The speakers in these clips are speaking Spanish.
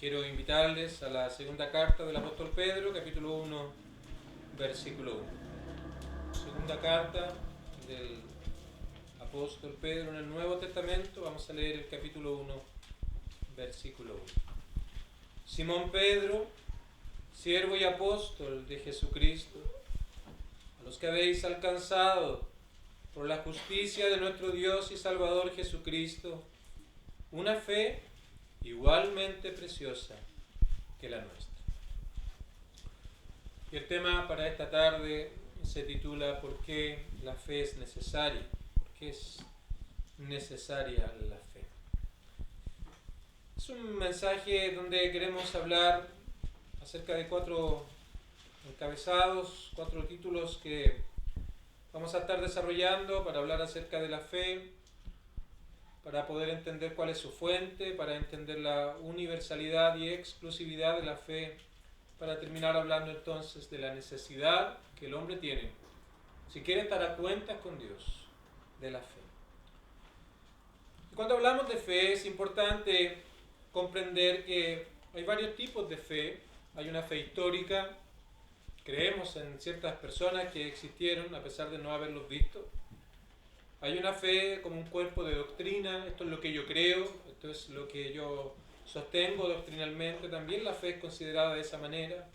Quiero invitarles a la segunda carta del apóstol Pedro, capítulo 1, versículo 1. Segunda carta del apóstol Pedro en el Nuevo Testamento. Vamos a leer el capítulo 1, versículo 1. Simón Pedro, siervo y apóstol de Jesucristo, a los que habéis alcanzado por la justicia de nuestro Dios y Salvador Jesucristo, una fe igualmente preciosa que la nuestra. Y el tema para esta tarde se titula ¿Por qué la fe es necesaria? ¿Por qué es necesaria la fe? Es un mensaje donde queremos hablar acerca de 4 encabezados, 4 títulos que vamos a estar desarrollando para hablar acerca de la fe, para poder entender cuál es su fuente, para entender la universalidad y exclusividad de la fe, para terminar hablando entonces de la necesidad que el hombre tiene, si quiere estar a cuentas con Dios, de la fe. Y cuando hablamos de fe es importante comprender que hay varios tipos de fe. Hay una fe histórica, creemos en ciertas personas que existieron a pesar de no haberlos visto. Hay una fe como un cuerpo de doctrina, esto es lo que yo creo, esto es lo que yo sostengo doctrinalmente. También la fe es considerada de esa manera.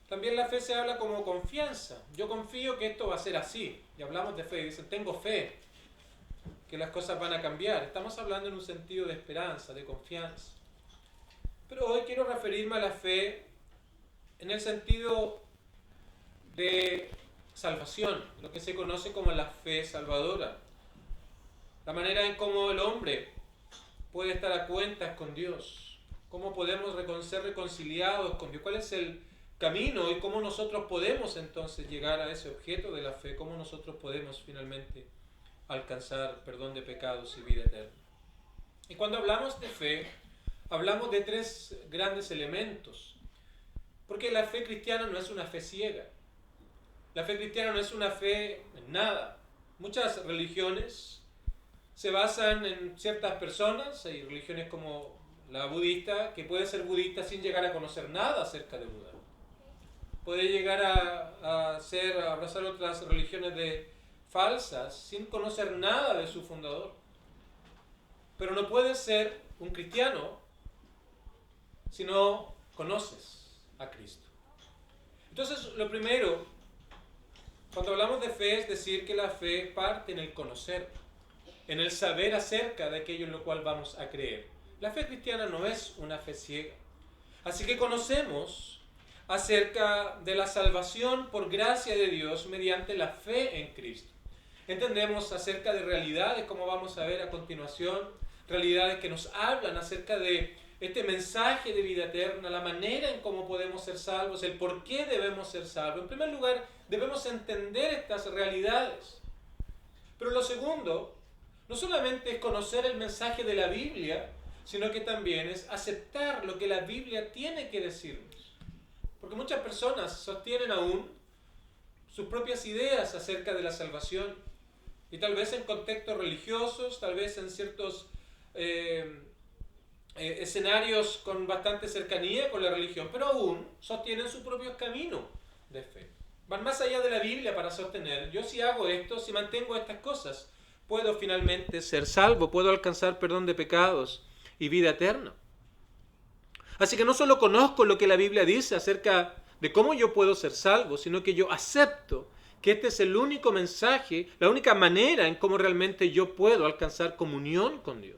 También la fe se habla como confianza. Yo confío que esto va a ser así. Y hablamos de fe, dicen, tengo fe, que las cosas van a cambiar. Estamos hablando en un sentido de esperanza, de confianza. Pero hoy quiero referirme a la fe en el sentido de salvación, lo que se conoce como la fe salvadora. La manera en cómo el hombre puede estar a cuentas con Dios, cómo podemos ser reconciliados con Dios, cuál es el camino y cómo nosotros podemos entonces llegar a ese objeto de la fe, cómo nosotros podemos finalmente alcanzar perdón de pecados y vida eterna. Y cuando hablamos de fe, hablamos de 3 grandes elementos, porque la fe cristiana no es una fe ciega. La fe cristiana no es una fe en nada. Muchas religiones se basan en ciertas personas. Hay religiones como la budista, que puede ser budista sin llegar a conocer nada acerca de Buda. Puede llegar a abrazar otras religiones falsas sin conocer nada de su fundador. Pero no puedes ser un cristiano si no conoces a Cristo. Entonces, lo primero, cuando hablamos de fe, es decir que la fe parte en el conocer, en el saber acerca de aquello en lo cual vamos a creer. La fe cristiana no es una fe ciega. Así que conocemos acerca de la salvación por gracia de Dios mediante la fe en Cristo. Entendemos acerca de realidades, como vamos a ver a continuación, realidades que nos hablan acerca de este mensaje de vida eterna, la manera en cómo podemos ser salvos, el por qué debemos ser salvos. En primer lugar, debemos entender estas realidades. Pero lo segundo, no solamente es conocer el mensaje de la Biblia, sino que también es aceptar lo que la Biblia tiene que decirnos. Porque muchas personas sostienen aún sus propias ideas acerca de la salvación. Y tal vez en contextos religiosos, tal vez en ciertos escenarios con bastante cercanía con la religión, pero aún sostienen su propio camino de fe. Van más allá de la Biblia para sostener, yo si hago esto, si mantengo estas cosas, puedo finalmente ser salvo, puedo alcanzar perdón de pecados y vida eterna. Así que no solo conozco lo que la Biblia dice acerca de cómo yo puedo ser salvo, sino que yo acepto que este es el único mensaje, la única manera en cómo realmente yo puedo alcanzar comunión con Dios.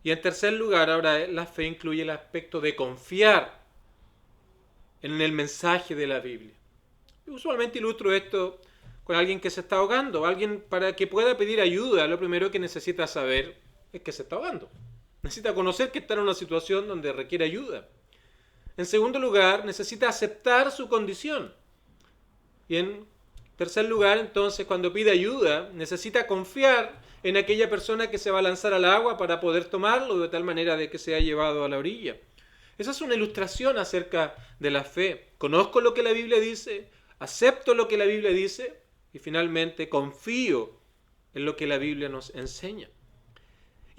Y en tercer lugar, ahora la fe incluye el aspecto de confiar en el mensaje de la Biblia. Yo usualmente ilustro esto con alguien que se está ahogando. Alguien, para que pueda pedir ayuda, lo primero que necesita saber es que se está ahogando. Necesita conocer que está en una situación donde requiere ayuda. En segundo lugar, necesita aceptar su condición. Y en tercer lugar, entonces, cuando pide ayuda, necesita confiar en aquella persona que se va a lanzar al agua para poder tomarlo de tal manera de que sea llevado a la orilla. Esa es una ilustración acerca de la fe. Conozco lo que la Biblia dice, acepto lo que la Biblia dice y finalmente confío en lo que la Biblia nos enseña.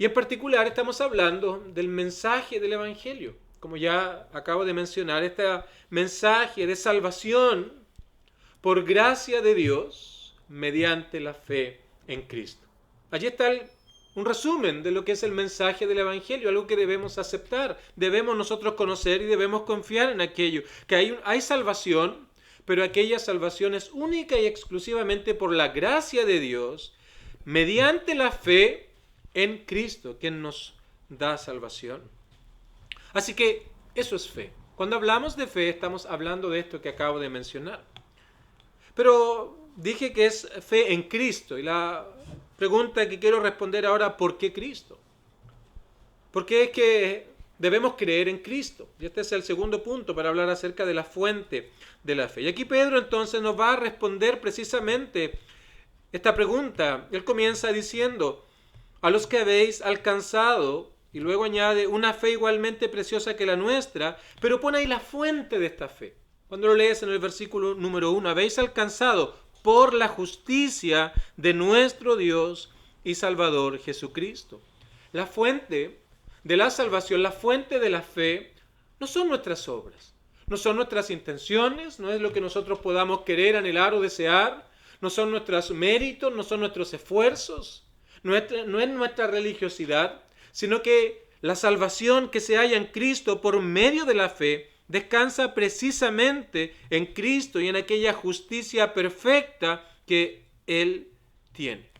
Y en particular estamos hablando del mensaje del Evangelio. Como ya acabo de mencionar, este mensaje de salvación por gracia de Dios mediante la fe en Cristo. Allí está un resumen de lo que es el mensaje del Evangelio, algo que debemos aceptar, debemos nosotros conocer y debemos confiar en aquello, que hay salvación, pero aquella salvación es única y exclusivamente por la gracia de Dios, mediante la fe en Cristo, quien nos da salvación. Así que eso es fe. Cuando hablamos de fe, estamos hablando de esto que acabo de mencionar. Pero dije que es fe en Cristo, y la pregunta que quiero responder ahora, ¿por qué Cristo? Porque es que debemos creer en Cristo. Y este es el segundo punto para hablar acerca de la fuente de la fe. Y aquí Pedro entonces nos va a responder precisamente esta pregunta. Él comienza diciendo, a los que habéis alcanzado, y luego añade, una fe igualmente preciosa que la nuestra, pero pone ahí la fuente de esta fe. Cuando lo lees en el versículo número 1, habéis alcanzado por la justicia de nuestro Dios y Salvador Jesucristo. La fuente de la salvación, la fuente de la fe, no son nuestras obras, no son nuestras intenciones, no es lo que nosotros podamos querer, anhelar o desear, no son nuestros méritos, no son nuestros esfuerzos, no es nuestra religiosidad, sino que la salvación que se halla en Cristo por medio de la fe descansa precisamente en Cristo y en aquella justicia perfecta que Él tiene.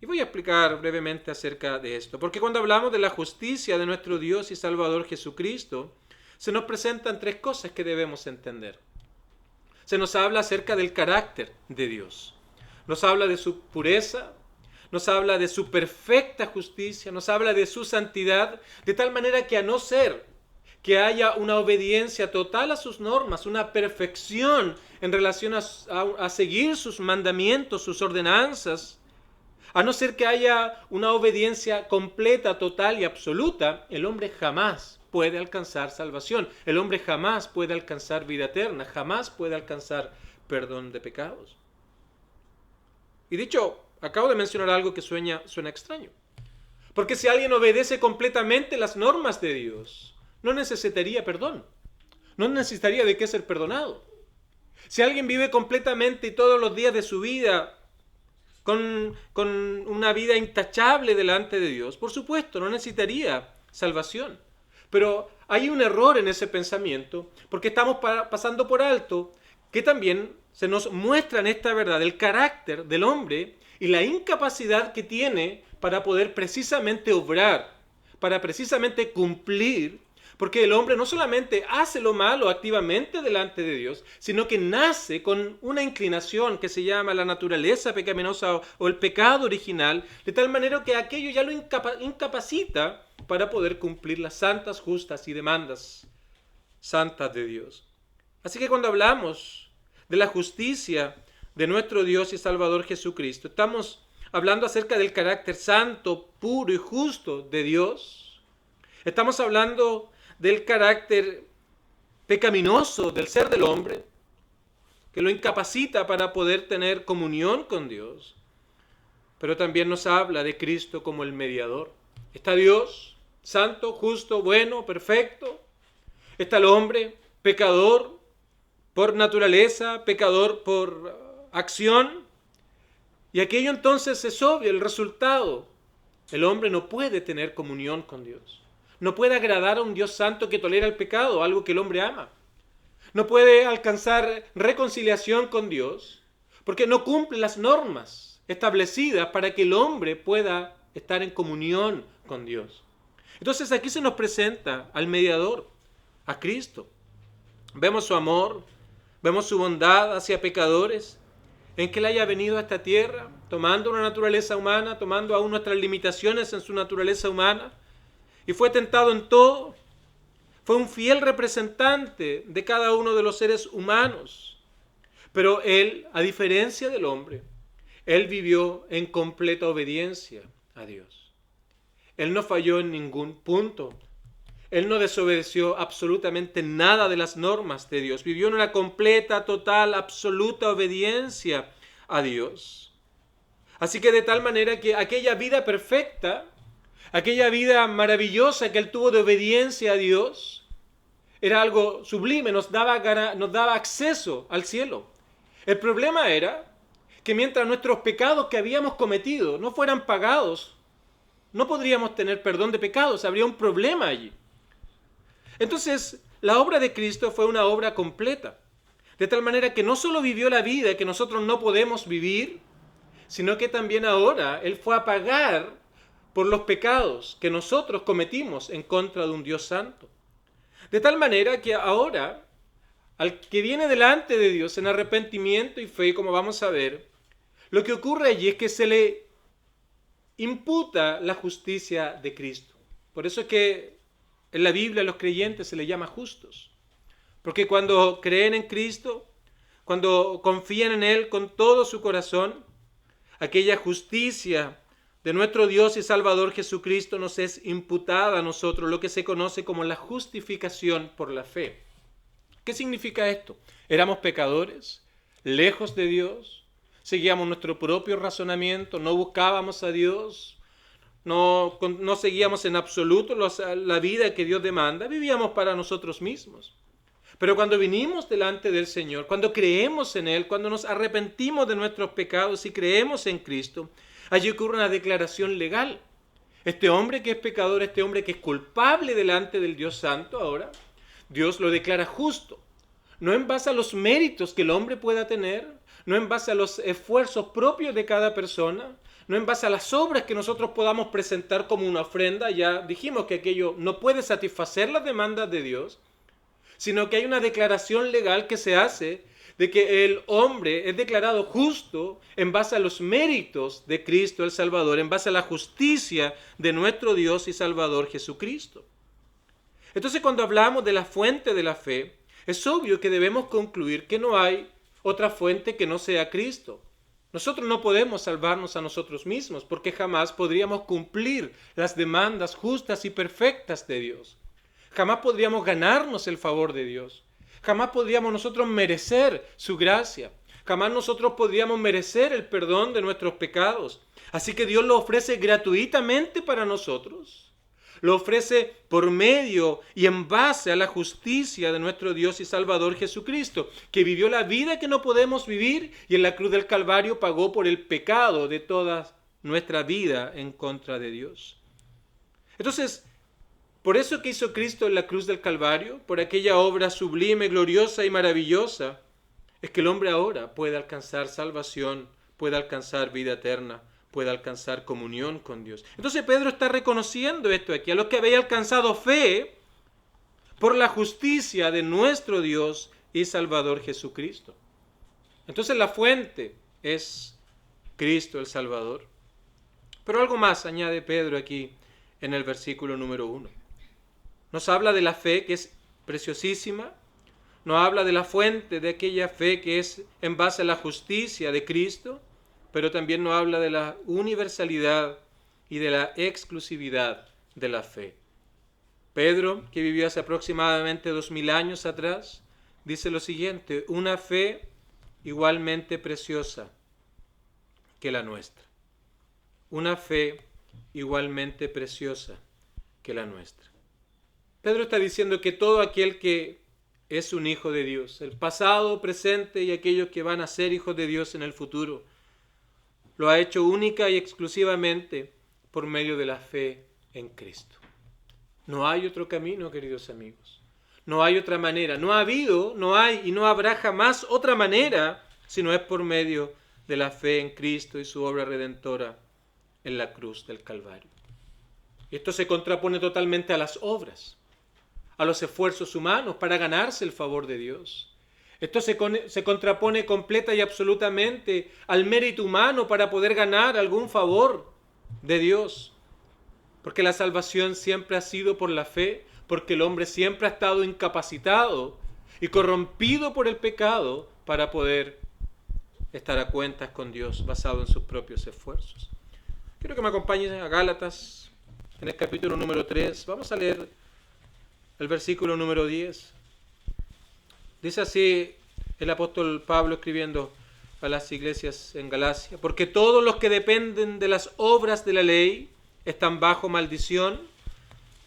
Y voy a explicar brevemente acerca de esto, porque cuando hablamos de la justicia de nuestro Dios y Salvador Jesucristo, se nos presentan tres cosas que debemos entender. Se nos habla acerca del carácter de Dios, nos habla de su pureza, nos habla de su perfecta justicia, nos habla de su santidad, de tal manera que a no ser que haya una obediencia total a sus normas, una perfección en relación a seguir sus mandamientos, sus ordenanzas, a no ser que haya una obediencia completa, total y absoluta, el hombre jamás puede alcanzar salvación, el hombre jamás puede alcanzar vida eterna, jamás puede alcanzar perdón de pecados. Y dicho, acabo de mencionar algo que suena extraño. Porque si alguien obedece completamente las normas de Dios, no necesitaría perdón. No necesitaría de qué ser perdonado. Si alguien vive completamente y todos los días de su vida con una vida intachable delante de Dios, por supuesto, no necesitaría salvación. Pero hay un error en ese pensamiento, porque estamos pasando por alto que también se nos muestra en esta verdad el carácter del hombre y la incapacidad que tiene para poder precisamente obrar, para precisamente cumplir, porque el hombre no solamente hace lo malo activamente delante de Dios, sino que nace con una inclinación que se llama la naturaleza pecaminosa o el pecado original, de tal manera que aquello ya lo incapacita para poder cumplir las santas, justas y demandas santas de Dios. Así que cuando hablamos de la justicia de nuestro Dios y Salvador Jesucristo, estamos hablando acerca del carácter santo, puro y justo de Dios. Estamos hablando del carácter pecaminoso del ser del hombre, que lo incapacita para poder tener comunión con Dios. Pero también nos habla de Cristo como el mediador. Está Dios, santo, justo, bueno, perfecto. Está el hombre, pecador por naturaleza, pecador por acción. Y aquello entonces es obvio, el resultado. El hombre no puede tener comunión con Dios. No puede agradar a un Dios santo que tolera el pecado, algo que el hombre ama. No puede alcanzar reconciliación con Dios porque no cumple las normas establecidas para que el hombre pueda estar en comunión con Dios. Entonces aquí se nos presenta al mediador, a Cristo. Vemos su amor, vemos su bondad hacia pecadores, en que Él haya venido a esta tierra, tomando una naturaleza humana, tomando aún nuestras limitaciones en su naturaleza humana, y fue tentado en todo. Fue un fiel representante de cada uno de los seres humanos. Pero Él, a diferencia del hombre, Él vivió en completa obediencia a Dios. Él no falló en ningún punto. Él no desobedeció absolutamente nada de las normas de Dios. Vivió en una completa, total, absoluta obediencia a Dios. Así que de tal manera que aquella vida perfecta aquella vida maravillosa que él tuvo de obediencia a Dios, era algo sublime, nos daba acceso al cielo. El problema era que mientras nuestros pecados que habíamos cometido no fueran pagados, no podríamos tener perdón de pecados, habría un problema allí. Entonces, la obra de Cristo fue una obra completa, de tal manera que no solo vivió la vida que nosotros no podemos vivir, sino que también ahora Él fue a pagar por los pecados que nosotros cometimos en contra de un Dios santo. De tal manera que ahora, al que viene delante de Dios en arrepentimiento y fe, como vamos a ver, lo que ocurre allí es que se le imputa la justicia de Cristo. Por eso es que en la Biblia a los creyentes se les llama justos. Porque cuando creen en Cristo, cuando confían en Él con todo su corazón, aquella justicia de nuestro Dios y Salvador Jesucristo nos es imputada a nosotros, lo que se conoce como la justificación por la fe. ¿Qué significa esto? Éramos pecadores, lejos de Dios, seguíamos nuestro propio razonamiento, no buscábamos a Dios, no seguíamos en absoluto la vida que Dios demanda, vivíamos para nosotros mismos. Pero cuando vinimos delante del Señor, cuando creemos en Él, cuando nos arrepentimos de nuestros pecados y creemos en Cristo, allí ocurre una declaración legal. Este hombre que es pecador, este hombre que es culpable delante del Dios Santo ahora, Dios lo declara justo. No en base a los méritos que el hombre pueda tener, no en base a los esfuerzos propios de cada persona, no en base a las obras que nosotros podamos presentar como una ofrenda, ya dijimos que aquello no puede satisfacer las demandas de Dios, sino que hay una declaración legal que se hace de que el hombre es declarado justo en base a los méritos de Cristo el Salvador, en base a la justicia de nuestro Dios y Salvador Jesucristo. Entonces, cuando hablamos de la fuente de la fe, es obvio que debemos concluir que no hay otra fuente que no sea Cristo. Nosotros no podemos salvarnos a nosotros mismos porque jamás podríamos cumplir las demandas justas y perfectas de Dios. Jamás podríamos ganarnos el favor de Dios. Jamás podríamos nosotros merecer su gracia. Jamás nosotros podríamos merecer el perdón de nuestros pecados. Así que Dios lo ofrece gratuitamente para nosotros. Lo ofrece por medio y en base a la justicia de nuestro Dios y Salvador Jesucristo, que vivió la vida que no podemos vivir y en la cruz del Calvario pagó por el pecado de toda nuestra vida en contra de Dios. Entonces, por eso que hizo Cristo en la cruz del Calvario, por aquella obra sublime, gloriosa y maravillosa, es que el hombre ahora puede alcanzar salvación, puede alcanzar vida eterna, puede alcanzar comunión con Dios. Entonces Pedro está reconociendo esto aquí, a los que habéis alcanzado fe por la justicia de nuestro Dios y Salvador Jesucristo. Entonces la fuente es Cristo el Salvador. Pero algo más añade Pedro aquí en el versículo número 1. Nos habla de la fe que es preciosísima, nos habla de la fuente de aquella fe que es en base a la justicia de Cristo, pero también nos habla de la universalidad y de la exclusividad de la fe. Pedro, que vivió hace aproximadamente 2000 años atrás, dice lo siguiente: una fe igualmente preciosa que la nuestra. Una fe igualmente preciosa que la nuestra. Pedro está diciendo que todo aquel que es un hijo de Dios, el pasado, presente y aquellos que van a ser hijos de Dios en el futuro, lo ha hecho única y exclusivamente por medio de la fe en Cristo. No hay otro camino, queridos amigos. No hay otra manera. No ha habido, no hay y no habrá jamás otra manera si no es por medio de la fe en Cristo y su obra redentora en la cruz del Calvario. Esto se contrapone totalmente a las obras, a los esfuerzos humanos para ganarse el favor de Dios. Esto se contrapone completa y absolutamente al mérito humano para poder ganar algún favor de Dios. Porque la salvación siempre ha sido por la fe, porque el hombre siempre ha estado incapacitado y corrompido por el pecado para poder estar a cuentas con Dios basado en sus propios esfuerzos. Quiero que me acompañen a Gálatas en el capítulo número 3. Vamos a leer el versículo número 10. Dice así el apóstol Pablo escribiendo a las iglesias en Galacia: porque todos los que dependen de las obras de la ley están bajo maldición?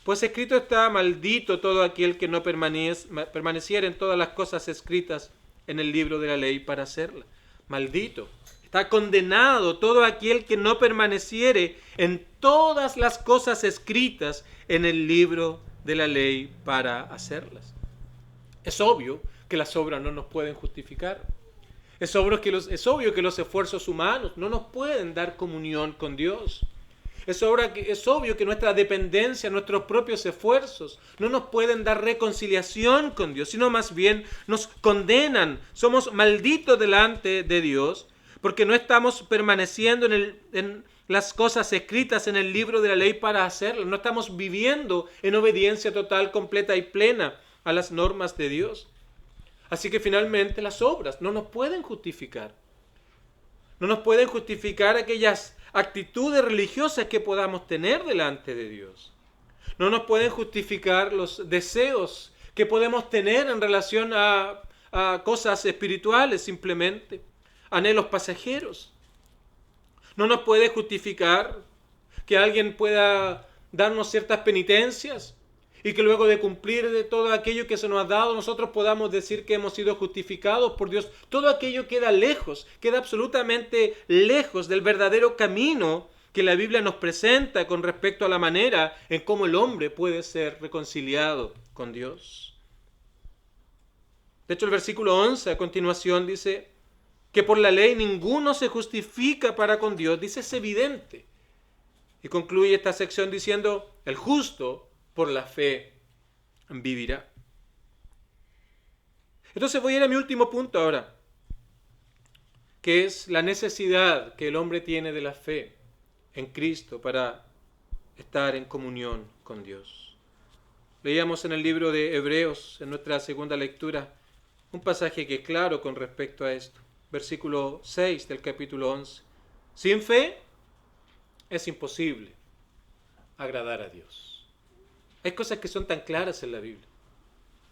Pues escrito está: maldito todo aquel que no permaneciera en todas las cosas escritas en el libro de la ley para hacerla. Maldito. Está condenado todo aquel que no permaneciere en todas las cosas escritas en el libro de la ley para hacerlas. Es obvio que las obras no nos pueden justificar. Es obvio que los esfuerzos humanos no nos pueden dar comunión con Dios. Es obvio que nuestra dependencia, nuestros propios esfuerzos, no nos pueden dar reconciliación con Dios, sino más bien nos condenan. Somos malditos delante de Dios porque no estamos permaneciendo en las cosas escritas en el libro de la ley para hacerlas. No estamos viviendo en obediencia total, completa y plena a las normas de Dios. Así que finalmente las obras no nos pueden justificar. No nos pueden justificar aquellas actitudes religiosas que podamos tener delante de Dios. No nos pueden justificar los deseos que podemos tener en relación a cosas espirituales simplemente, anhelos pasajeros. No nos puede justificar que alguien pueda darnos ciertas penitencias y que luego de cumplir de todo aquello que se nos ha dado, nosotros podamos decir que hemos sido justificados por Dios. Todo aquello queda lejos, queda absolutamente lejos del verdadero camino que la Biblia nos presenta con respecto a la manera en cómo el hombre puede ser reconciliado con Dios. De hecho, el versículo 11 a continuación dice que por la ley ninguno se justifica para con Dios. Dice, es evidente. Y concluye esta sección diciendo, el justo por la fe vivirá. Entonces voy a ir a mi último punto ahora, que es la necesidad que el hombre tiene de la fe en Cristo para estar en comunión con Dios. Leíamos en el libro de Hebreos, en nuestra segunda lectura, un pasaje que es claro con respecto a esto. Versículo 6 del capítulo 11. Sin fe es imposible agradar a Dios. Hay cosas que son tan claras en la Biblia.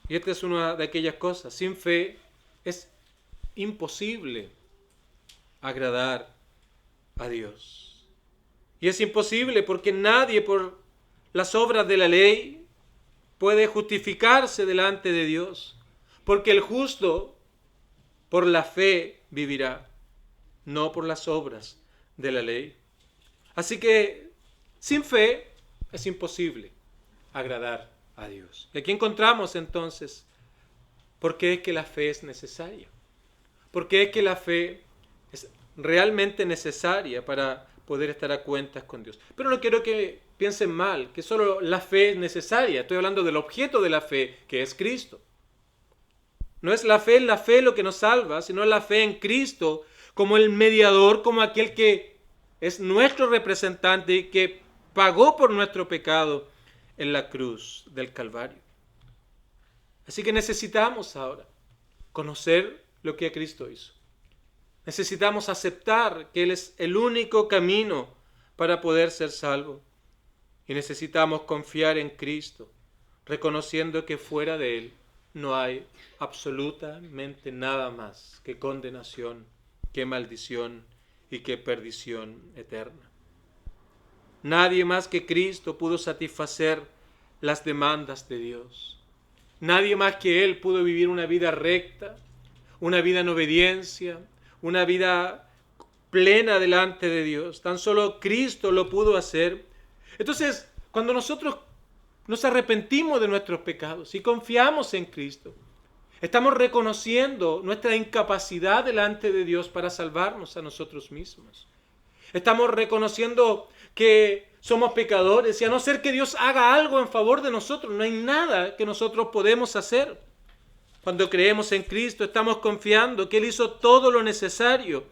Y esta es una de aquellas cosas. Sin fe es imposible agradar a Dios. Y es imposible porque nadie por las obras de la ley puede justificarse delante de Dios. Porque el justo por la fe vivirá, no por las obras de la ley. Así que sin fe es imposible agradar a Dios. Y aquí encontramos entonces por qué es que la fe es necesaria. Por qué es que la fe es realmente necesaria para poder estar a cuentas con Dios. Pero no quiero que piensen mal, que solo la fe es necesaria. Estoy hablando del objeto de la fe, que es Cristo. No es la fe lo que nos salva, sino la fe en Cristo como el mediador, como aquel que es nuestro representante y que pagó por nuestro pecado en la cruz del Calvario. Así que necesitamos ahora conocer lo que Cristo hizo. Necesitamos aceptar que Él es el único camino para poder ser salvo. Y necesitamos confiar en Cristo, reconociendo que fuera de Él no hay absolutamente nada más que condenación, que maldición y que perdición eterna. Nadie más que Cristo pudo satisfacer las demandas de Dios. Nadie más que Él pudo vivir una vida recta, una vida en obediencia, una vida plena delante de Dios. Tan solo Cristo lo pudo hacer. Entonces, cuando nosotros nos arrepentimos de nuestros pecados y confiamos en Cristo, estamos reconociendo nuestra incapacidad delante de Dios para salvarnos a nosotros mismos. Estamos reconociendo que somos pecadores y a no ser que Dios haga algo en favor de nosotros, no hay nada que nosotros podemos hacer. Cuando creemos en Cristo, estamos confiando que Él hizo todo lo necesario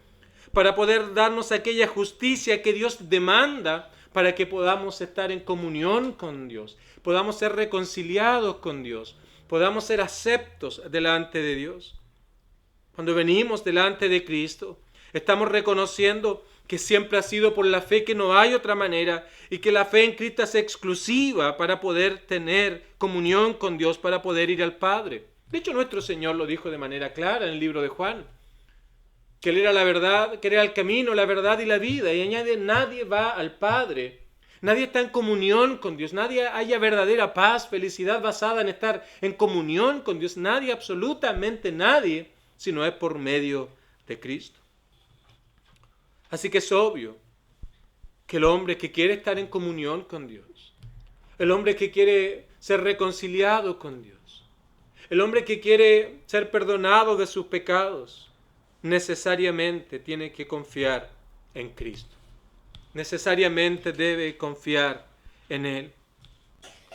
para poder darnos aquella justicia que Dios demanda para que podamos estar en comunión con Dios, podamos ser reconciliados con Dios, podamos ser aceptos delante de Dios. Cuando venimos delante de Cristo, estamos reconociendo que siempre ha sido por la fe, que no hay otra manera, y que la fe en Cristo es exclusiva para poder tener comunión con Dios, para poder ir al Padre. De hecho, nuestro Señor lo dijo de manera clara en el libro de Juan, que Él era la verdad, que era el camino, la verdad y la vida, y añade, nadie va al Padre, Nadie está en comunión con Dios. Nadie haya verdadera paz, felicidad basada en estar en comunión con Dios. Nadie, absolutamente nadie, si no es por medio de Cristo. Así que es obvio que el hombre que quiere estar en comunión con Dios, el hombre que quiere ser reconciliado con Dios, el hombre que quiere ser perdonado de sus pecados, necesariamente tiene que confiar en Cristo. Necesariamente debe confiar en Él.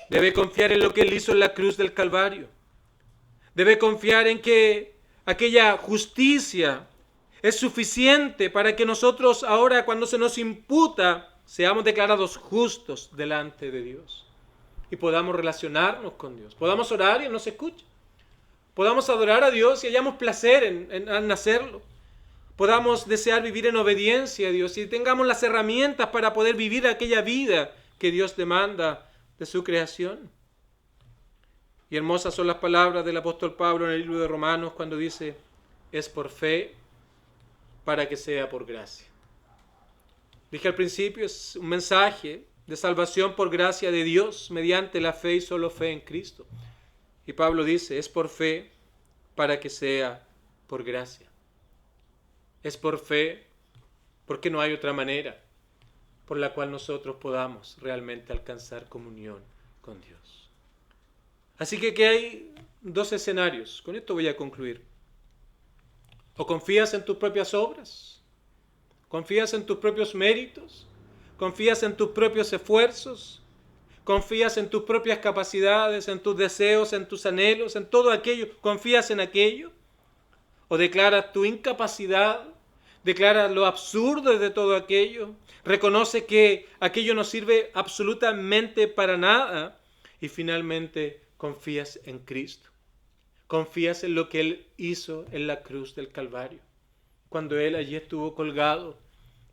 Debe confiar en lo que Él hizo en la cruz del Calvario. Debe confiar en que aquella justicia es suficiente para que nosotros ahora, cuando se nos imputa, seamos declarados justos delante de Dios y podamos relacionarnos con Dios. Podamos orar y Él nos escuche. Podamos adorar a Dios y hallamos placer en hacerlo. Podamos desear vivir en obediencia a Dios y tengamos las herramientas para poder vivir aquella vida que Dios demanda de su creación. Y hermosas son las palabras del apóstol Pablo en el libro de Romanos cuando dice, es por fe para que sea por gracia. Dije al principio, es un mensaje de salvación por gracia de Dios mediante la fe y solo fe en Cristo. Y Pablo dice, es por fe para que sea por gracia. Es por fe porque no hay otra manera por la cual nosotros podamos realmente alcanzar comunión con Dios. Así que hay dos escenarios. Con esto voy a concluir. O confías en tus propias obras, confías en tus propios méritos, confías en tus propios esfuerzos, confías en tus propias capacidades, en tus deseos, en tus anhelos, en todo aquello, confías en aquello, o declaras tu incapacidad, declaras lo absurdo de todo aquello, reconoce que aquello no sirve absolutamente para nada y finalmente confías en Cristo. Confías en lo que Él hizo en la cruz del Calvario, cuando Él allí estuvo colgado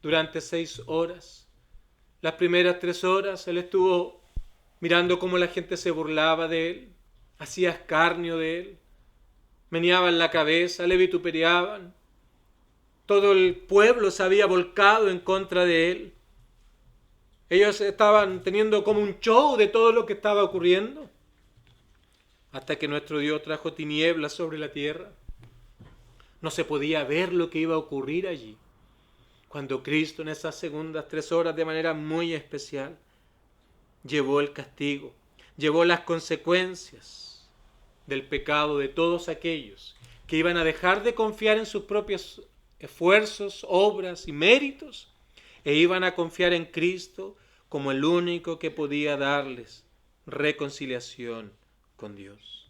durante 6 horas. Las primeras 3 horas Él estuvo mirando cómo la gente se burlaba de Él, hacía escarnio de Él, meneaban la cabeza, le vituperaban. Todo el pueblo se había volcado en contra de Él. Ellos estaban teniendo como un show de todo lo que estaba ocurriendo. Hasta que nuestro Dios trajo tinieblas sobre la tierra. No se podía ver lo que iba a ocurrir allí. Cuando Cristo en esas segundas 3 horas de manera muy especial llevó el castigo, llevó las consecuencias del pecado de todos aquellos que iban a dejar de confiar en sus propios esfuerzos, obras y méritos e iban a confiar en Cristo como el único que podía darles reconciliación con Dios.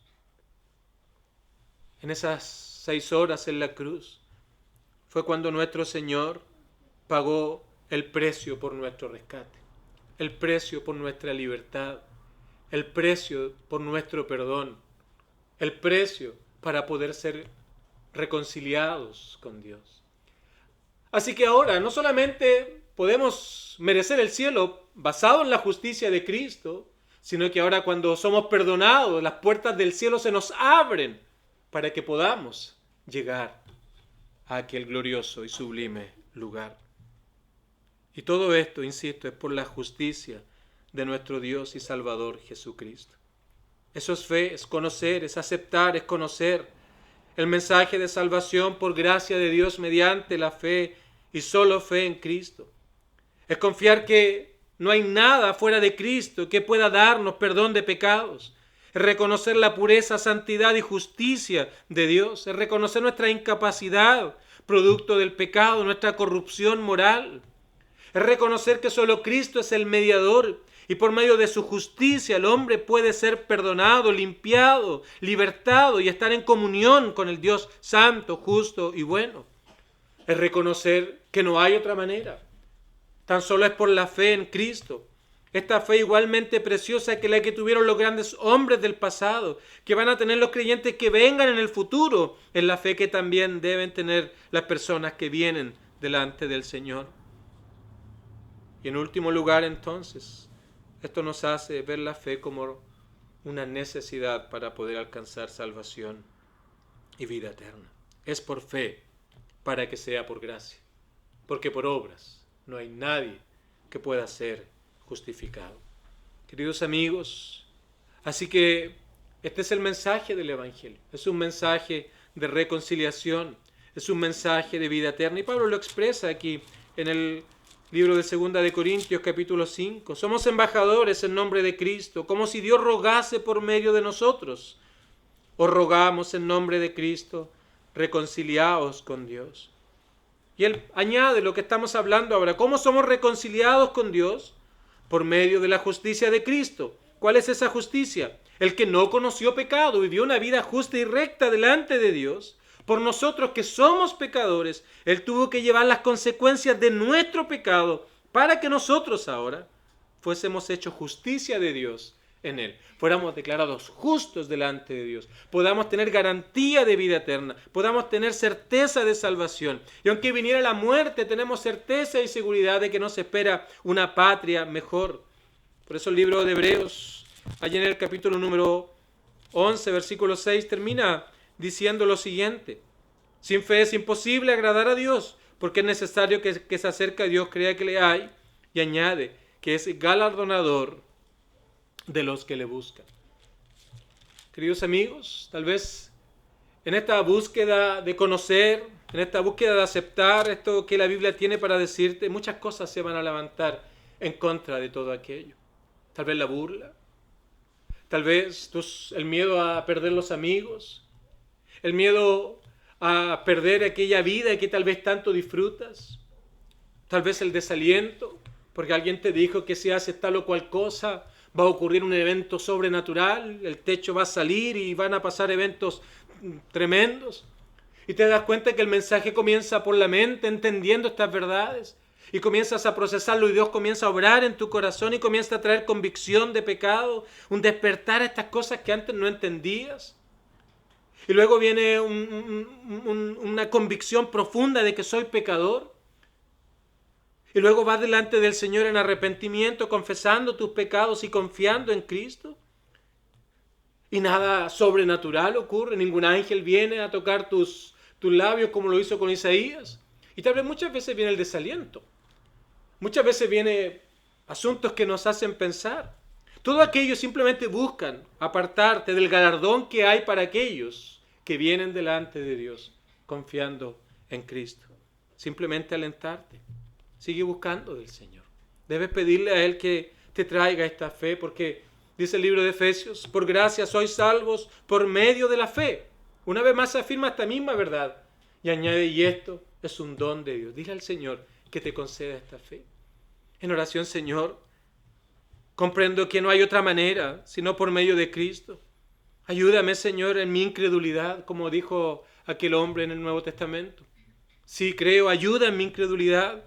En esas 6 horas en la cruz fue cuando nuestro Señor pagó el precio por nuestro rescate, el precio por nuestra libertad, el precio por nuestro perdón, el precio para poder ser reconciliados con Dios. Así que ahora no solamente podemos merecer el cielo basado en la justicia de Cristo, sino que ahora cuando somos perdonados, las puertas del cielo se nos abren para que podamos llegar a aquel glorioso y sublime lugar. Y todo esto, insisto, es por la justicia de nuestro Dios y Salvador Jesucristo. Eso es fe, es conocer, es aceptar, es conocer el mensaje de salvación por gracia de Dios mediante la fe y solo fe en Cristo. Es confiar que no hay nada fuera de Cristo que pueda darnos perdón de pecados. Es reconocer la pureza, santidad y justicia de Dios. Es reconocer nuestra incapacidad, producto del pecado, nuestra corrupción moral. Es reconocer que solo Cristo es el mediador y por medio de su justicia el hombre puede ser perdonado, limpiado, libertado y estar en comunión con el Dios santo, justo y bueno. Es reconocer que no hay otra manera. Tan solo es por la fe en Cristo. Esta fe igualmente preciosa que la que tuvieron los grandes hombres del pasado, que van a tener los creyentes que vengan en el futuro, es la fe que también deben tener las personas que vienen delante del Señor. Y en último lugar, entonces, esto nos hace ver la fe como una necesidad para poder alcanzar salvación y vida eterna. Es por fe, para que sea por gracia, porque por obras no hay nadie que pueda ser justificado. Queridos amigos, así que este es el mensaje del Evangelio. Es un mensaje de reconciliación, es un mensaje de vida eterna. Y Pablo lo expresa aquí en el libro de 2 de Corintios, capítulo 5. Somos embajadores en nombre de Cristo, como si Dios rogase por medio de nosotros. Os rogamos en nombre de Cristo, reconciliaos con Dios. Y él añade lo que estamos hablando ahora. ¿Cómo somos reconciliados con Dios? Por medio de la justicia de Cristo. ¿Cuál es esa justicia? El que no conoció pecado, vivió una vida justa y recta delante de Dios. Por nosotros que somos pecadores, Él tuvo que llevar las consecuencias de nuestro pecado para que nosotros ahora fuésemos hechos justicia de Dios en Él. Fuéramos declarados justos delante de Dios. Podamos tener garantía de vida eterna. Podamos tener certeza de salvación. Y aunque viniera la muerte, tenemos certeza y seguridad de que nos espera una patria mejor. Por eso el libro de Hebreos, allí en el capítulo número 11, versículo 6, termina diciendo lo siguiente: sin fe es imposible agradar a Dios, porque es necesario que se acerque a Dios, crea que le hay, y añade que es galardonador de los que le buscan. Queridos amigos, tal vez en esta búsqueda de conocer, en esta búsqueda de aceptar esto que la Biblia tiene para decirte, muchas cosas se van a levantar en contra de todo aquello. Tal vez la burla, tal vez el miedo a perder los amigos, el miedo a perder aquella vida que tal vez tanto disfrutas, tal vez el desaliento, porque alguien te dijo que si haces tal o cual cosa va a ocurrir un evento sobrenatural, el techo va a salir y van a pasar eventos tremendos. Y te das cuenta que el mensaje comienza por la mente, entendiendo estas verdades, y comienzas a procesarlo y Dios comienza a obrar en tu corazón y comienza a traer convicción de pecado, un despertar a estas cosas que antes no entendías. Y luego viene una convicción profunda de que soy pecador. Y luego vas delante del Señor en arrepentimiento, confesando tus pecados y confiando en Cristo. Y nada sobrenatural ocurre, ningún ángel viene a tocar tus labios como lo hizo con Isaías. Y tal vez muchas veces viene el desaliento. Muchas veces viene asuntos que nos hacen pensar. Todo aquello simplemente buscan apartarte del galardón que hay para aquellos que vienen delante de Dios, confiando en Cristo. Simplemente alentarte. Sigue buscando del Señor. Debes pedirle a Él que te traiga esta fe, porque dice el libro de Efesios, por gracia sois salvos por medio de la fe. Una vez más se afirma esta misma verdad. Y añade, y esto es un don de Dios. Dile al Señor que te conceda esta fe. En oración, Señor, comprendo que no hay otra manera sino por medio de Cristo. Ayúdame, Señor, en mi incredulidad, como dijo aquel hombre en el Nuevo Testamento. Sí, creo, ayuda en mi incredulidad.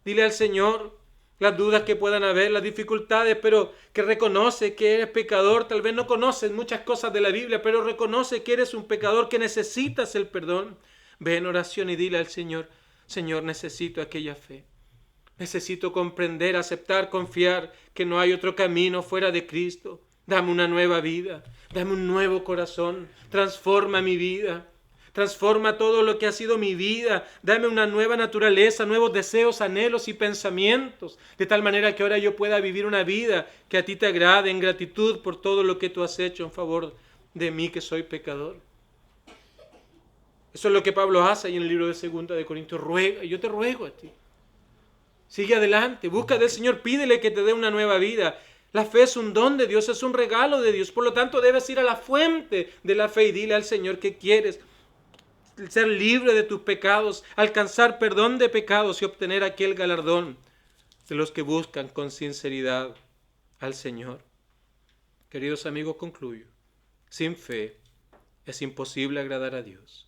Dile al Señor las dudas que puedan haber, las dificultades, pero que reconoce que eres pecador. Tal vez no conoces muchas cosas de la Biblia, pero reconoce que eres un pecador, que necesitas el perdón. Ve en oración y dile al Señor, Señor, necesito aquella fe. Necesito comprender, aceptar, confiar que no hay otro camino fuera de Cristo. Dame una nueva vida, dame un nuevo corazón, transforma mi vida, transforma todo lo que ha sido mi vida, dame una nueva naturaleza, nuevos deseos, anhelos y pensamientos, de tal manera que ahora yo pueda vivir una vida que a ti te agrade en gratitud por todo lo que tú has hecho en favor de mí que soy pecador. Eso es lo que Pablo hace ahí en el libro de 2 de Corintios, ruega, y yo te ruego a ti. Sigue adelante, busca del Señor, pídele que te dé una nueva vida. La fe es un don de Dios, es un regalo de Dios. Por lo tanto, debes ir a la fuente de la fe y dile al Señor que quieres ser libre de tus pecados, alcanzar perdón de pecados y obtener aquel galardón de los que buscan con sinceridad al Señor. Queridos amigos, concluyo. Sin fe es imposible agradar a Dios.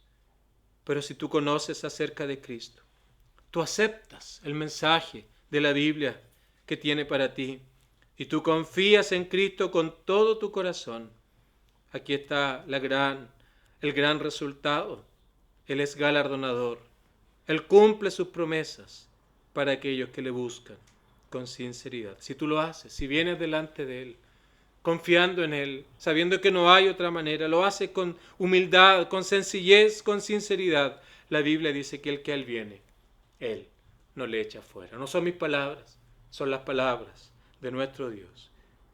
Pero si tú conoces acerca de Cristo, tú aceptas el mensaje de la Biblia que tiene para ti y tú confías en Cristo con todo tu corazón, aquí está el gran resultado. Él es galardonador. Él cumple sus promesas para aquellos que le buscan con sinceridad. Si tú lo haces, si vienes delante de Él, confiando en Él, sabiendo que no hay otra manera, lo haces con humildad, con sencillez, con sinceridad, la Biblia dice que el que a Él viene, Él no le echa fuera. No son mis palabras, son las palabras de nuestro Dios.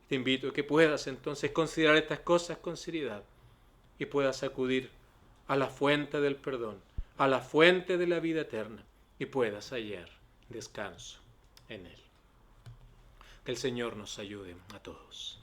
Te invito a que puedas entonces considerar estas cosas con seriedad y puedas acudir a la fuente del perdón, a la fuente de la vida eterna y puedas hallar descanso en Él. Que el Señor nos ayude a todos.